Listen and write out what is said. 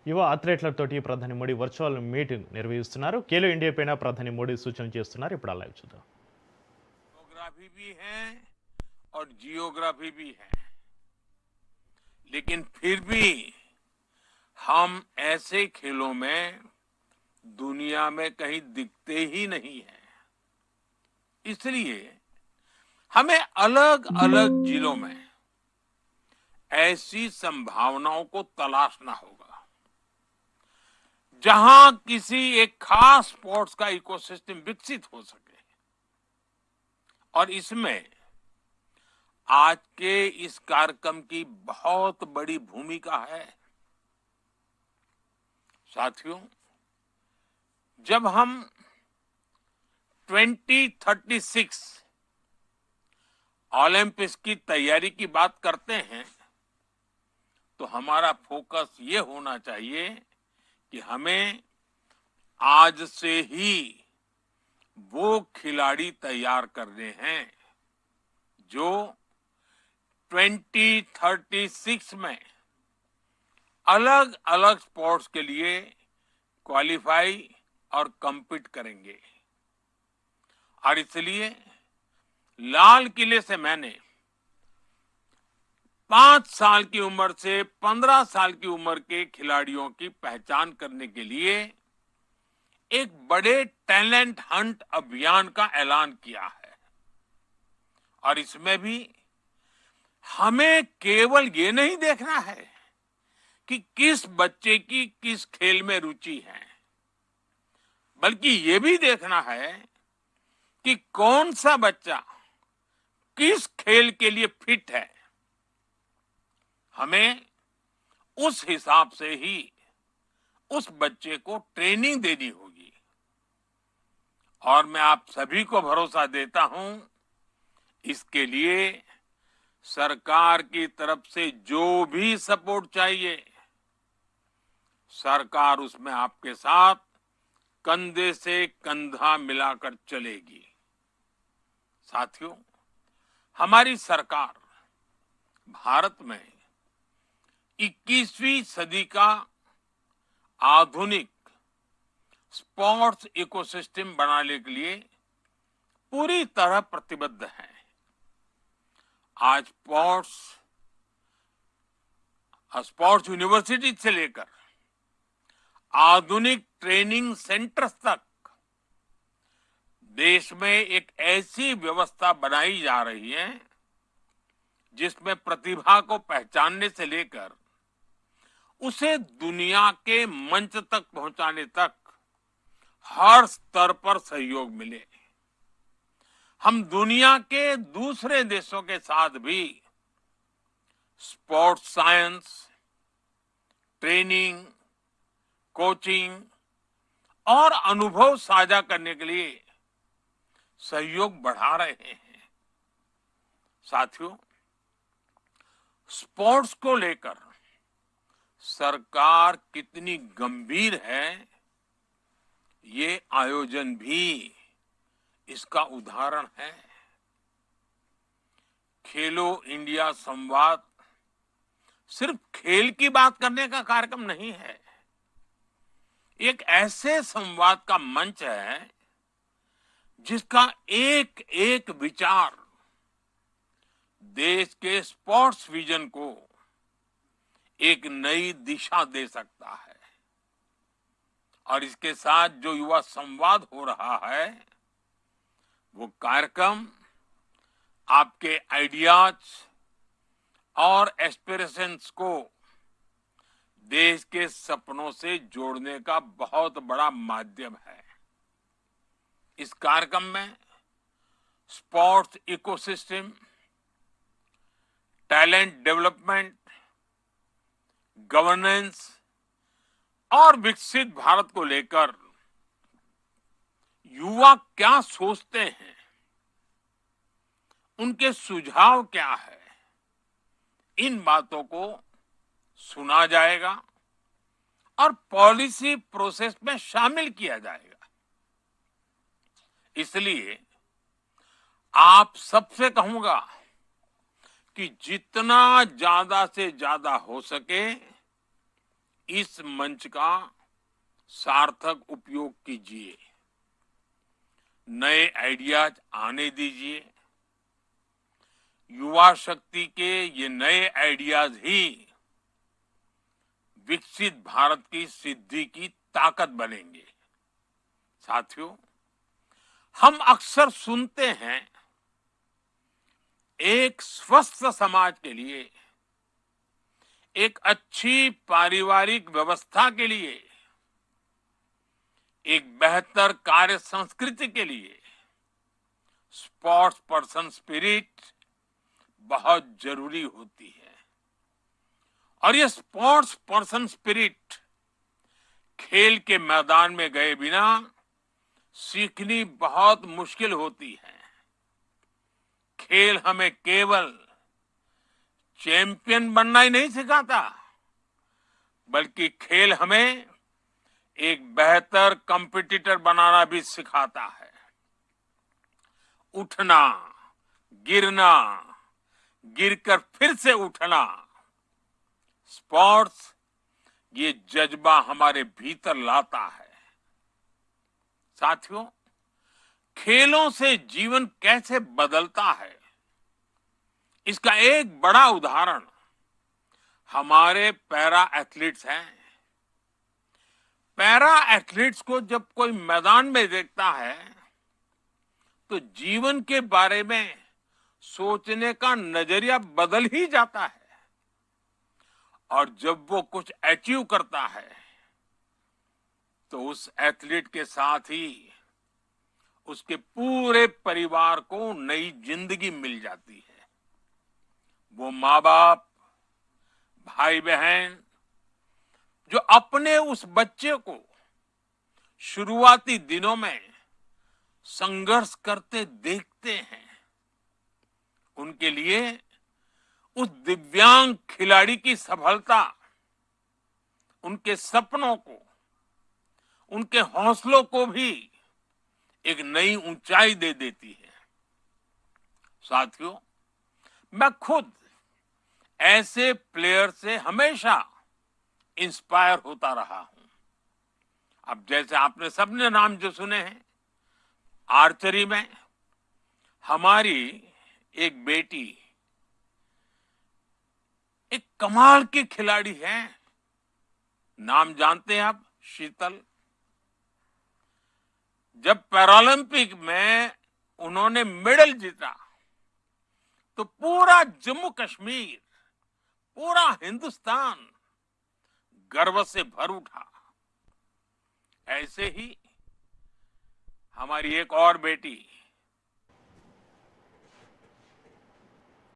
యువ అథ్లెట్లతోటి ప్రధాని Modi virtual meeting నిర్వహిస్తున్నారు. ఖేలో ఇండియా పైన ప్రధాని మోడీ సూచనలు చేస్తున్నారు. ఇప్పుడు ఆ లైవ్ చూద్దాం. ज्योग्राफी भी है और जियोग्राफी भी है, लेकिन फिर भी हम ऐसे खेलों में दुनिया में कहीं दिखते ही नहीं है। इसलिए हमें अलग अलग जिलों में ऐसी संभावनाओं को तलाशना होगा जहां किसी एक खास स्पोर्ट्स का इकोसिस्टम विकसित हो सके। और इसमें आज के इस कार्यक्रम की बहुत बड़ी भूमिका है। साथियों, जब हम 2036 ओलंपिक्स की तैयारी की बात करते हैं तो हमारा फोकस ये होना चाहिए कि हमें आज से ही वो खिलाड़ी तैयार करने हैं जो 2036 में अलग अलग स्पोर्ट्स के लिए क्वालिफाई और compete करेंगे। और इसलिए लाल किले से मैंने 5 साल की उम्र से 15 साल की उम्र के खिलाड़ियों की पहचान करने के लिए एक बड़े टैलेंट हंट अभियान का ऐलान किया है। और इसमें भी हमें केवल ये नहीं देखना है कि किस बच्चे की किस खेल में रुचि है, बल्कि ये भी देखना है कि कौन सा बच्चा किस खेल के लिए फिट है। हमें उस हिसाब से ही उस बच्चे को ट्रेनिंग देनी होगी। और मैं आप सभी को भरोसा देता हूं, इसके लिए सरकार की तरफ से जो भी सपोर्ट चाहिए, सरकार उसमें आपके साथ कंधे से कंधा मिलाकर चलेगी। साथियों, हमारी सरकार भारत में 21वीं सदी का आधुनिक स्पोर्ट्स इकोसिस्टम बनाने के लिए पूरी तरह प्रतिबद्ध है। आज स्पोर्ट्स यूनिवर्सिटी से लेकर आधुनिक ट्रेनिंग सेंटर्स तक देश में एक ऐसी व्यवस्था बनाई जा रही है जिसमें प्रतिभा को पहचानने से लेकर उसे दुनिया के मंच तक पहुंचाने तक हर स्तर पर सहयोग मिले। हम दुनिया के दूसरे देशों के साथ भी स्पोर्ट्स साइंस, ट्रेनिंग, कोचिंग और अनुभव साझा करने के लिए सहयोग बढ़ा रहे हैं। साथियों, स्पोर्ट्स को लेकर सरकार कितनी गंभीर है, ये आयोजन भी इसका उदाहरण है। खेलो इंडिया संवाद सिर्फ खेल की बात करने का कार्यक्रम नहीं है, एक ऐसे संवाद का मंच है जिसका एक एक विचार देश के स्पोर्ट्स विजन को एक नई दिशा दे सकता है। और इसके साथ जो युवा संवाद हो रहा है, वो कार्यक्रम आपके आइडियाज और एस्पिरेशंस को देश के सपनों से जोड़ने का बहुत बड़ा माध्यम है। इस कार्यक्रम में sports ecosystem, talent development, governance और विकसित भारत को लेकर युवा क्या सोचते हैं, उनके सुझाव क्या है, इन बातों को सुना जाएगा और पॉलिसी प्रोसेस में शामिल किया जाएगा। इसलिए आप सबसे कहूंगा कि जितना ज्यादा से ज्यादा हो सके इस मंच का सार्थक उपयोग कीजिए, नए आइडियाज आने दीजिए। युवा शक्ति के ये नए आइडियाज ही विकसित भारत की सिद्धि की ताकत बनेंगे। साथियों, हम अक्सर सुनते हैं, एक स्वस्थ समाज के लिए, एक अच्छी पारिवारिक व्यवस्था के लिए, एक बेहतर कार्य संस्कृति के लिए स्पोर्ट्स पर्सन स्पिरिट बहुत जरूरी होती है। और ये स्पोर्ट्स पर्सन स्पिरिट खेल के मैदान में गए बिना सीखनी बहुत मुश्किल होती है। खेल हमें केवल चैंपियन बनना ही नहीं सिखाता, बल्कि खेल हमें एक बेहतर कंपटीटर बनाना भी सिखाता है। उठना, गिरना, गिरकर फिर से उठना, स्पोर्ट्स ये जज्बा हमारे भीतर लाता है। साथियों, खेलों से जीवन कैसे बदलता है, इसका एक बड़ा उदाहरण हमारे पैरा एथलीट्स हैं। पैरा एथलीट्स को जब कोई मैदान में देखता है तो जीवन के बारे में सोचने का नजरिया बदल ही जाता है। और जब वो कुछ अचीव करता है तो उस एथलीट के साथ ही उसके पूरे परिवार को नई जिंदगी मिल जाती है। वो माँ बाप, भाई बहन जो अपने उस बच्चे को शुरुआती दिनों में संघर्ष करते देखते हैं, उनके लिए उस दिव्यांग खिलाड़ी की सफलता उनके सपनों को, उनके हौसलों को भी एक नई ऊंचाई दे देती है। साथियों, मैं खुद ऐसे प्लेयर से हमेशा इंस्पायर होता रहा हूं। अब जैसे आपने सबने नाम जो सुने हैं, आर्चरी में हमारी एक बेटी एक कमाल की खिलाड़ी है। नाम जानते हैं आप? शीतल। जब पैरालंपिक में उन्होंने मेडल जीता तो पूरा जम्मू कश्मीर, पूरा हिंदुस्तान गर्व से भर उठा। ऐसे ही हमारी एक और बेटी